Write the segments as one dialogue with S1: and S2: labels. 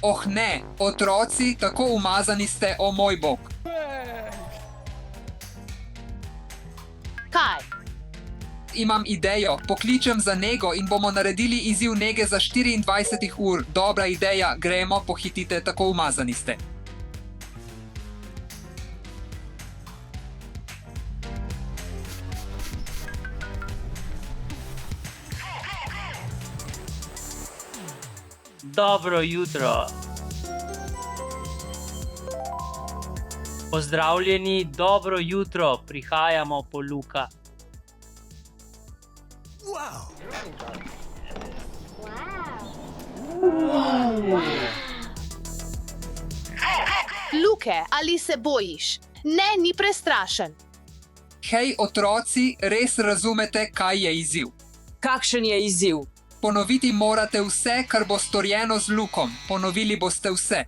S1: Oh ne, otroci, tako umazani ste, o moj bog.
S2: Kaj?
S1: Imam idejo, pokličem za nego in bomo naredili izziv nege za 24 ur. Dobra ideja, gremo, pohitite, tako umazani ste.
S3: Dobro jutro. Pozdravljeni, dobro jutro, prihajamo po Luka.
S2: Luke, ali se bojiš? Ne, ni prestrašen.
S1: Hej, otroci, res razumete, kaj je izziv?
S4: Kakšen je izziv?
S1: Ponoviti morate vse, kar bo storjeno z Lukom. Ponovili boste vse.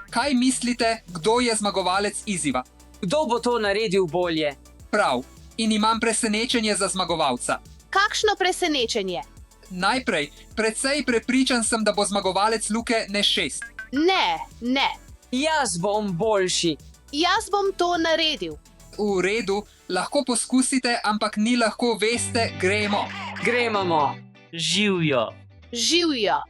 S1: Kaj mislite, kdo je zmagovalec izziva?
S4: Kdo bo to naredil bolje?
S1: Prav, in imam presenečenje za zmagovalca.
S2: Kakšno presenečenje?
S1: Najprej, precej prepričan sem, da bo zmagovalec Luke ne 6.
S2: Ne.
S4: Jaz bom boljši.
S2: Jaz bom to naredil.
S1: V redu, lahko poskusite, ampak ni lahko, veste, gremo.
S4: Gremo.
S3: Živjo.
S2: Živijo.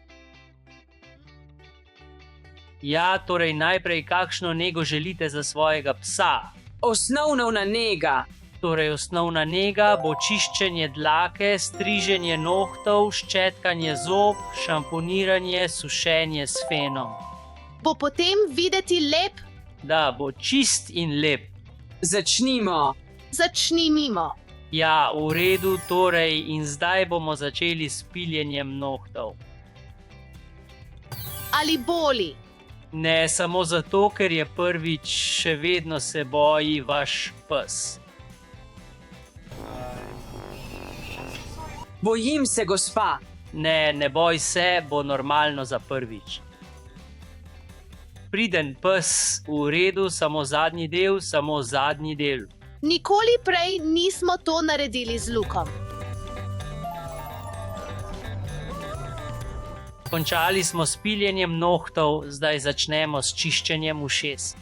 S3: Ja, torej najprej kakšno nego želite za svojega psa?
S4: Osnovna nega.
S3: Torej osnovna nega bo čiščenje dlake, striženje nohtov, ščetkanje zob, šamponiranje, sušenje s fenom.
S2: Bo potem videti lep?
S3: Da, bo čist in lep.
S4: Začnimo.
S2: Začni mimo.
S3: Ja, v redu, torej in zdaj bomo začeli s piljenjem nohtov.
S2: Ali boli?
S3: Ne samo zato, ker je prvič, še vedno se boji vaš pes.
S4: Bojim se, gospa.
S3: Ne boj se, bo normalno za prvič. Priden pes, v redu, samo zadnji del.
S2: Nikoli prej nismo to naredili z Lukom.
S3: Končali smo s piljenjem nohtov, zdaj začnemo s čiščenjem ušes.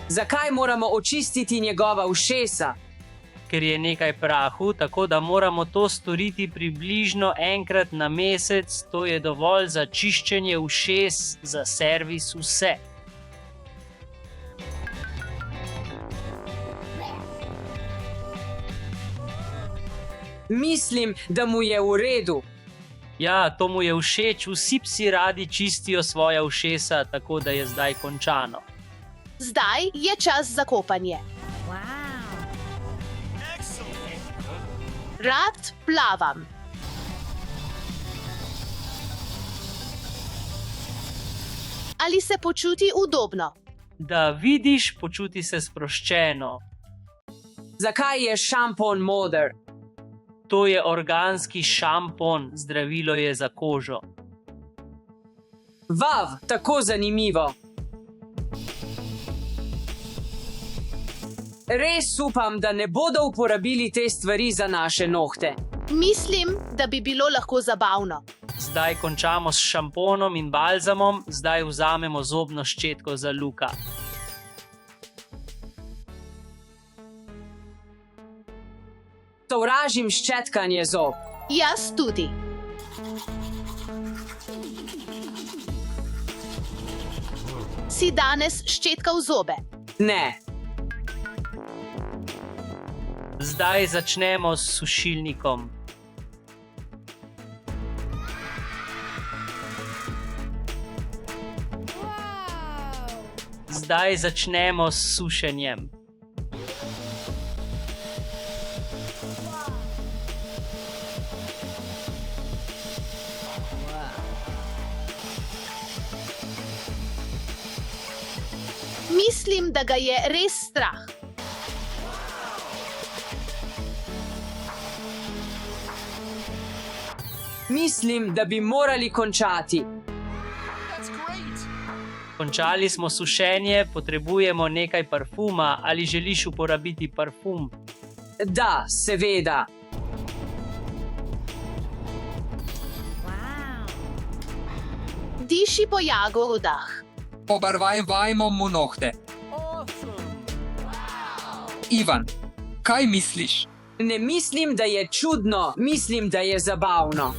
S4: Zakaj moramo očistiti njegova ušesa?
S3: Ker je nekaj prahu, tako da moramo to storiti približno enkrat na mesec, to je dovolj za čiščenje ušes, za servis vse.
S4: Mislim, da mu je v redu.
S3: Ja, to mu je všeč, vsi psi radi čistijo svoja ušesa, tako da je zdaj končano.
S2: Zdaj je čas za kopanje. Rad plavam. Ali se počuti udobno?
S3: Da vidiš, počuti se sproščeno.
S4: Zakaj je šampon moder?
S3: To je organski šampon, zdravilo je za kožo.
S4: Vav, tako zanimivo. Res upam, da ne bodo uporabili te stvari za naše nohte.
S2: Mislim, da bi bilo lahko zabavno.
S3: Zdaj končamo s šamponom in balzamom, zdaj vzamemo zobno ščetko za Luka.
S4: Sovražim ščetkanje zob.
S2: Jaz tudi. Si danes ščetkal zobe?
S4: Ne.
S3: Zdaj začnemo s sušilnikom. Zdaj začnemo s sušenjem.
S2: Mislim, da ga je res strah.
S4: Mislim, da bi morali končati.
S3: Končali smo sušenje, potrebujemo nekaj parfuma. Ali želiš uporabiti parfum?
S4: Da, seveda.
S2: Diši po jagodah.
S1: Pobarvajmo mu nohte. Ivan, kaj misliš?
S4: Ne mislim, da je čudno, mislim, da je zabavno.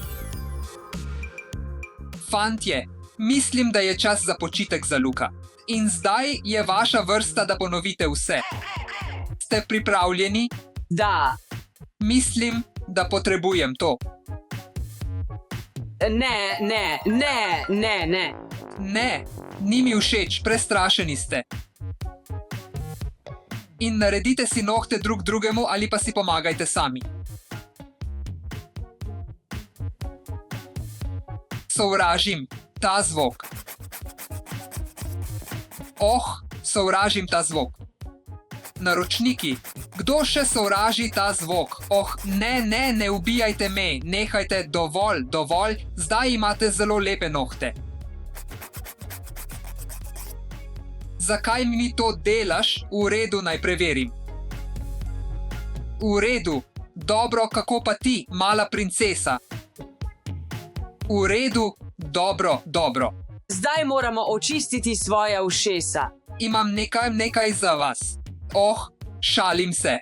S1: Fantje, mislim, da je čas za počitek za Luka. In zdaj je vaša vrsta, da ponovite vse. Ste pripravljeni?
S4: Da,
S1: Mislim, da potrebujem to.
S4: ne.
S1: Ne, ni mi všeč, prestrašeni ste. In naredite si nohte drug drugemu ali pa si pomagajte sami. Sovražim ta zvok. Sovražim ta zvok. Naročniki, kdo še sovraži ta zvok? Ne ubijajte me, nehajte, dovolj, zdaj imate zelo lepe nohte. Zakaj mi to delaš? V redu, naj preverim. V redu, dobro, kako pa ti, mala princesa? V redu, dobro.
S4: Zdaj moramo očistiti svoja ušesa.
S1: Imam nekaj za vas. Šalim se.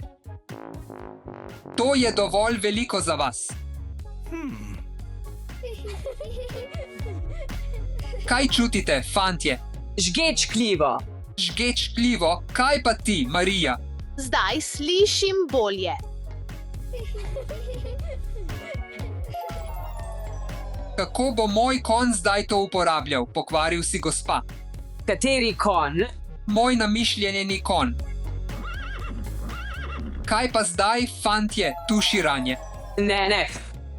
S1: To je dovolj veliko za vas. Kaj čutite, fantje?
S4: Žgečkljivo.
S1: Žgečkljivo, kaj pa ti, Marija?
S2: Zdaj slišim bolje.
S1: Kako bo moj konj zdaj to uporabljal? Pokvaril si gospa.
S4: Kateri konj?
S1: Moj namišljeni konj. Kaj pa zdaj, fantje, tuširanje?
S4: Ne.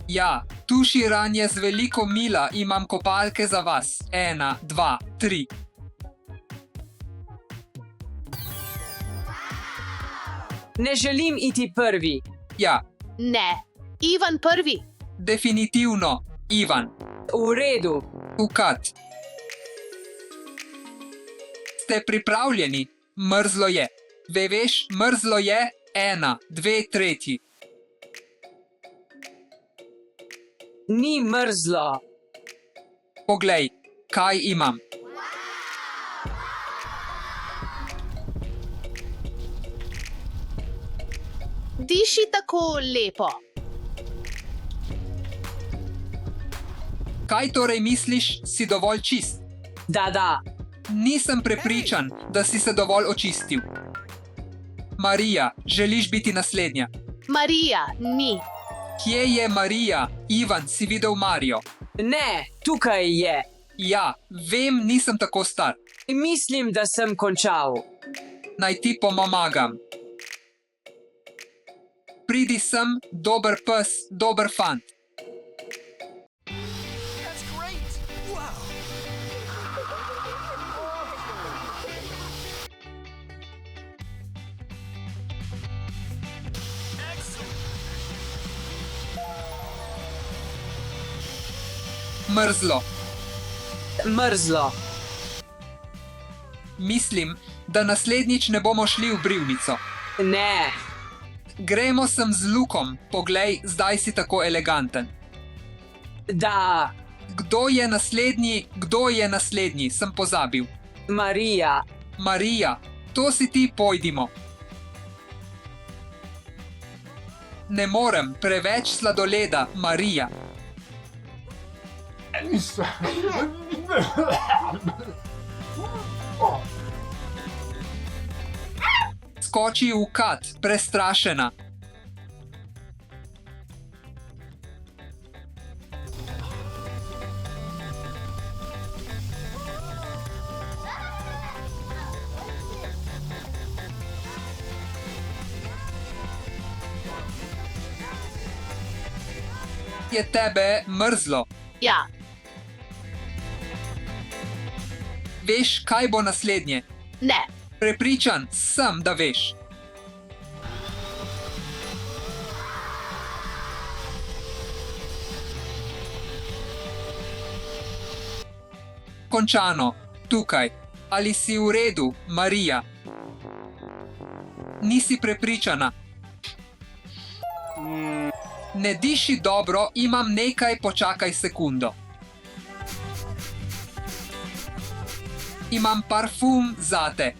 S1: Ja, tuširanje z veliko mila, imam kopalke za vas. 1, 2, 3.
S4: Ne želim iti prvi.
S1: Ja,
S2: Ne, Ivan prvi.
S1: definitivno, Ivan.
S4: V redu.
S1: Ukat. Ste pripravljeni? Mrzlo je. Veš, mrzlo je. 1, 2, 3.
S4: Ni mrzlo.
S1: Poglej, kaj imam.
S2: Diši tako lepo.
S1: Kaj torej misliš, si dovolj čist?
S4: Da.
S1: Nisem prepričan, da si se dovolj očistil. Marija, želiš biti naslednja?
S2: Marija, ni.
S1: Kje je Marija? Ivan, si videl Marijo?
S4: Ne, tukaj je.
S1: Ja, vem, nisem tako star.
S4: Mislim, da sem končal.
S1: Naj ti pomagam. Pridi sem, dober pes, dober fant. Mrzlo.
S4: Mrzlo.
S1: Mislim, da naslednjič ne bomo šli v brivnico.
S4: Ne.
S1: Gremo sem z Lukom, poglej, zdaj si tako eleganten.
S4: Da.
S1: Kdo je naslednji, sem pozabil.
S4: Marija.
S1: Marija, to si ti, pojdimo. Ne morem, preveč sladoleda, Marija. Skoči v kat, prestrašena. Je tebe mrzlo.
S2: Ja,
S1: Veš, kaj bo naslednje?
S2: ne.
S1: Prepričan sem, da veš. Končano, tukaj. Ali si v redu, Marija? Nisi prepričana. Ne diši dobro, imam nekaj, počakaj sekundo. Imam parfum zate.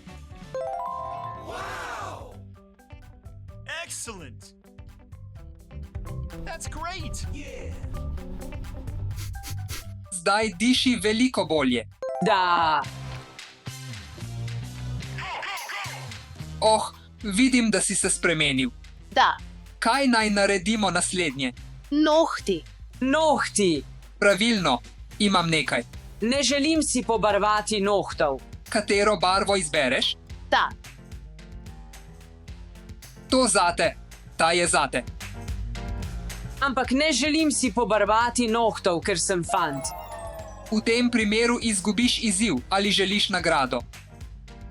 S5: Excellent. That's great.
S1: Zdaj diši veliko bolje.
S4: Da,
S1: Oh, vidim, da si se spremenil.
S2: Da,
S1: Kaj naj naredimo naslednje?
S2: nohti.
S4: nohti.
S1: Pravilno, imam nekaj.
S4: Ne želim si pobarvati nohtov.
S1: Katero barvo izbereš?
S2: Da,
S1: To zate. Ta je zate.
S4: Ampak ne želim si pobarvati nohtov, ker sem fant.
S1: V tem primeru izgubiš izziv ali želiš nagrado.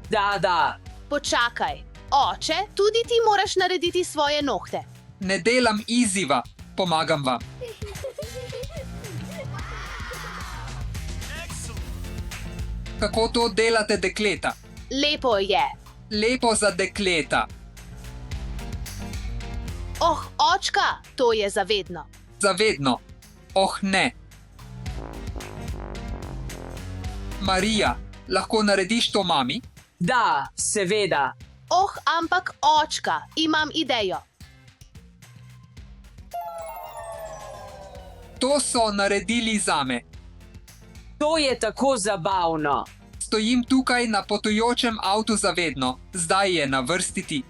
S4: Da.
S2: počakaj. Oče, tudi ti moraš narediti svoje nohte.
S1: Ne delam izziva, pomagam vam. Kako to delate, dekleta?
S2: Lepo je.
S1: Lepo za dekleta.
S2: Oh, očka, to je zavedno.
S1: Zavedno. Oh, ne. Marija, lahko narediš to mami?
S4: Da, seveda.
S2: Oh, ampak očka, imam idejo.
S1: To so naredili zame.
S4: To je tako zabavno.
S1: Stojim tukaj na potujočem avtu zavedno. Zdaj je na vrsti ti.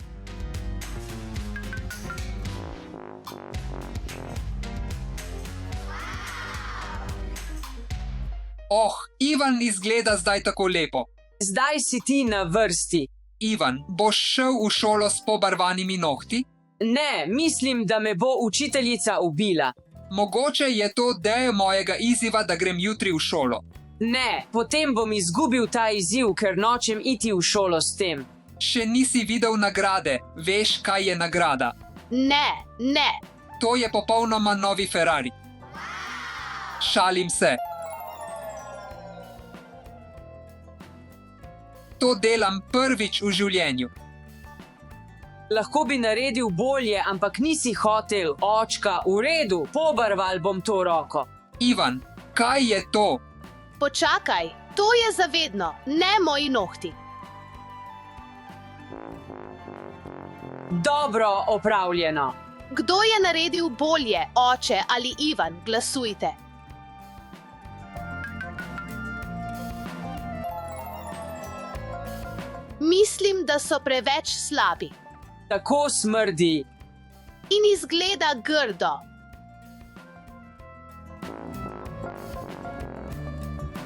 S1: Oh, Ivan izgleda zdaj tako lepo.
S4: Zdaj si ti na vrsti.
S1: Ivan, boš šel v šolo s pobarvanimi nohti?
S4: Ne, mislim, da me bo učiteljica ubila.
S1: Mogoče je to del mojega izziva, da grem jutri v šolo.
S4: Ne, potem bom izgubil ta izziv, ker nočem iti v šolo s tem.
S1: Še nisi videl nagrade, veš, kaj je nagrada.
S2: Ne.
S1: To je popolnoma novi Ferrari. Šalim se. To delam prvič v življenju.
S4: Lahko bi naredil bolje, ampak nisi hotel, očka, v redu, pobarval bom to roko.
S1: Ivan, kaj je to?
S2: Počakaj, to je zavedno, ne moji nohti.
S4: Dobro opravljeno.
S2: Kdo je naredil bolje, oče ali Ivan? Glasujte. Mislim, da so preveč slabi
S4: Tako smrdi.
S2: in izgleda grdo.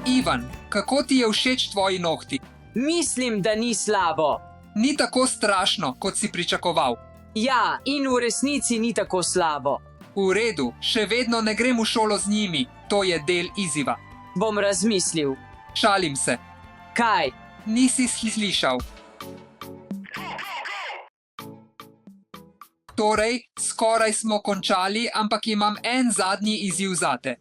S1: Ivan, kako ti je všeč tvoji nohti?
S4: Mislim, da ni slabo.
S1: Ni tako strašno, kot si pričakoval.
S4: Ja, in v resnici ni tako slabo.
S1: V redu, še vedno ne grem v šolo z njimi, to je del izziva.
S4: Bom razmislil.
S1: Šalim se.
S4: Kaj?
S1: Nisi slišal. Torej, skoraj smo končali, ampak imam en zadnji izziv zate.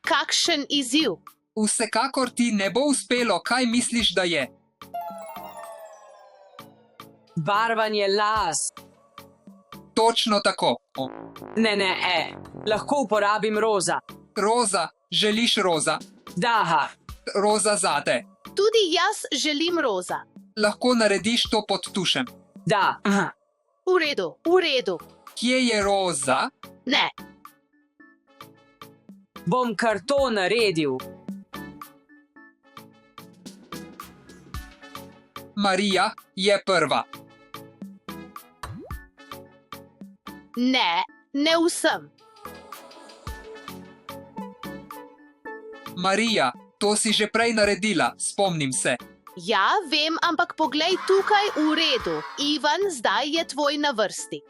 S2: Kakšen izziv?
S1: Vsekakor ti ne bo uspelo, kaj misliš, da je.
S4: Barvanje las.
S1: Točno tako.
S4: Ne, lahko uporabim roza.
S1: Roza, želiš roza?
S4: Daha.
S1: Roza zate.
S2: Tudi jaz želim roza.
S1: Lahko narediš to pod tušem.
S4: Da.
S2: V redu.
S1: Kje je roza?
S2: Ne,
S4: Bom kar to naredil.
S1: Marija je prva.
S2: ne vsem.
S1: Marija, to si že prej naredila, spomnim se.
S2: Ja, vem, ampak poglej tukaj, v redu. Ivan, zdaj je tvoj na vrsti.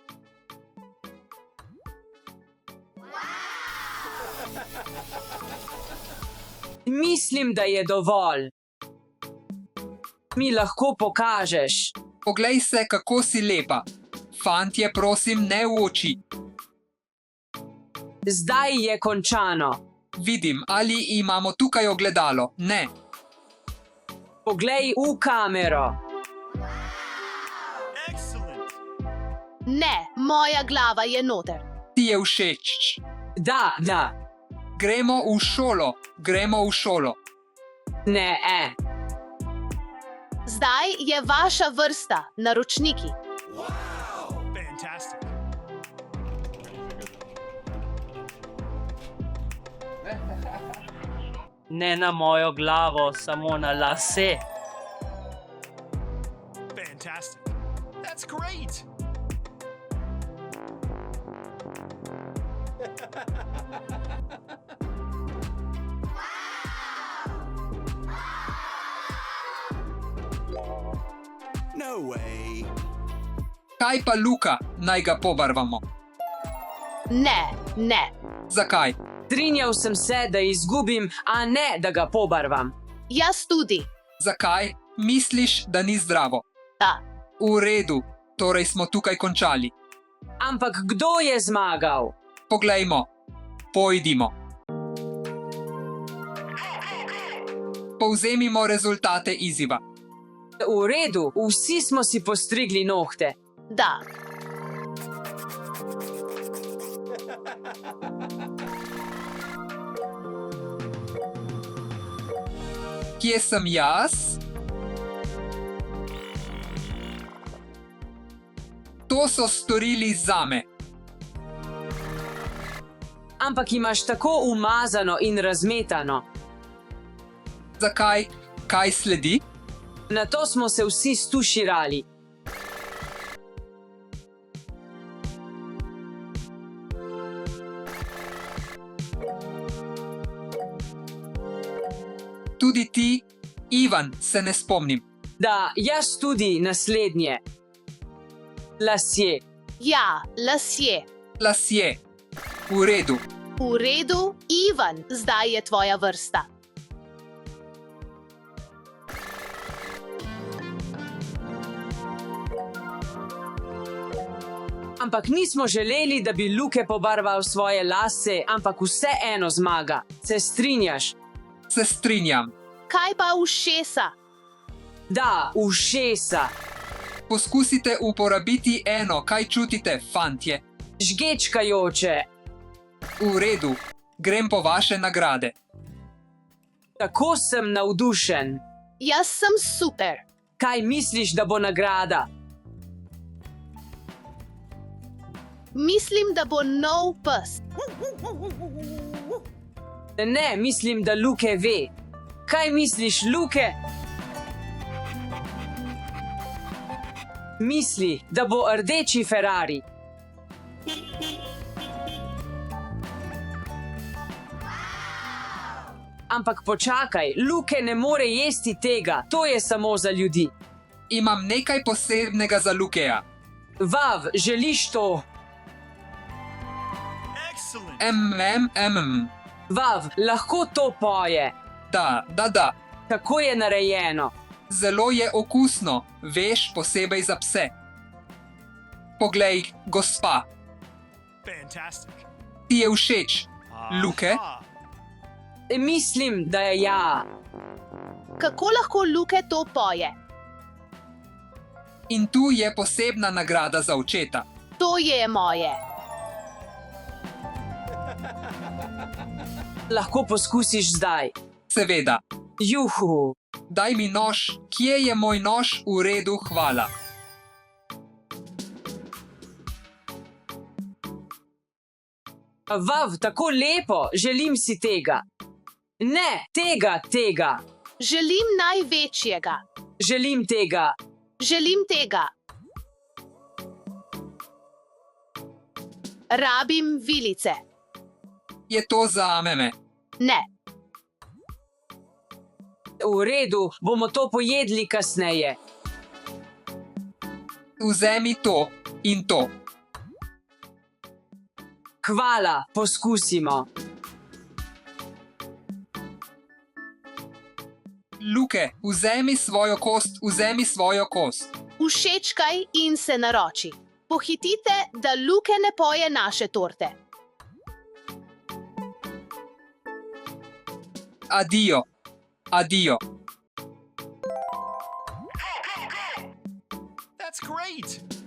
S4: Mislim, da je dovolj. Mi lahko pokažeš.
S1: Poglej se, kako si lepa. Fantje, prosim, ne v oči.
S4: Zdaj je končano.
S1: Vidim, ali imamo tukaj ogledalo. Ne.
S4: Poglej v kamero.
S5: Excellent.
S2: Ne, moja glava je noter.
S1: Ti je všeč?
S4: Da.
S1: Gremo v šolo, gremo v šolo.
S4: Ne,
S2: Zdaj je vaša vrsta, naročniki.
S5: Fantastic.
S3: Ne na mojo glavo, samo na lase.
S5: Fantastic. That's great. No way.
S1: Kaj pa Luka, naj ga pobarvamo?
S2: Ne.
S1: Zakaj?
S4: Strinjal sem se, da izgubim, a ne, da ga pobarvam.
S2: Jaz tudi.
S1: Zakaj? Misliš, da ni zdravo?
S2: Da.
S1: V redu, torej smo tukaj končali.
S4: Ampak kdo je zmagal?
S1: Poglejmo, pojdimo. Povzemimo rezultate izziva.
S4: V redu, vsi smo si postrigli nohte.
S2: Da.
S1: Kje sem jaz? To so storili zame.
S4: Ampak imaš tako umazano in razmetano.
S1: Zakaj? Kaj sledi?
S4: Na to smo se vsi stuširali.
S1: Tudi ti, Ivan, se ne spomnim.
S4: Da, jaz tudi naslednje. Lasje.
S2: Ja, lasje.
S1: Lasje. V redu.
S2: V redu, Ivan, zdaj je tvoja vrsta.
S4: Ampak nismo želeli, da bi Luke pobarval svoje lase, ampak vseeno zmaga. Se strinjaš?
S1: Se strinjam.
S2: Kaj pa ušesa?
S4: Da, ušesa.
S1: Poskusite uporabiti eno, kaj čutite, fantje.
S4: Žgečkajoče.
S1: V redu. Grem po vaše nagrade.
S4: Tako sem navdušen.
S2: Jaz sem super.
S4: Kaj misliš, da bo nagrada?
S2: Mislim, da bo nov pes.
S4: Ne, mislim, da Luke ve. Kaj misliš, Luke? Misli, da bo rdeči Ferrari. Ampak počakaj, Luke ne more jesti tega, to je samo za ljudi.
S1: Imam nekaj posebnega za Lukeja.
S4: Vav, želiš to?
S5: Excellent.
S4: Vav, lahko to poje.
S1: Da.
S4: Kako je narejeno?
S1: Zelo je okusno, veš, posebej za pse. Poglej, gospa,
S5: Fantastic.
S1: ti je všeč, Luke?
S5: Aha.
S4: Mislim, da je ja.
S2: Kako lahko Luke to poje?
S1: In tu je posebna nagrada za očeta.
S2: To je moje.
S4: Lahko poskusiš zdaj.
S1: Seveda.
S4: Juhu.
S1: Daj mi nož, kje je moj nož? V redu, hvala.
S4: Vav, tako lepo, želim si tega. Ne, tega.
S2: Želim največjega.
S4: Želim tega.
S2: Želim tega. Rabim vilice.
S1: Je to zame?
S2: Ne.
S4: V redu, bomo to pojedli kasneje.
S1: Vzemi to in to.
S4: Hvala, poskusimo.
S1: Luke, vzemi svojo kost.
S2: Všečkaj in se naroči. Pohitite, da Luke ne poje naše torte.
S1: Adijo.
S5: That's great.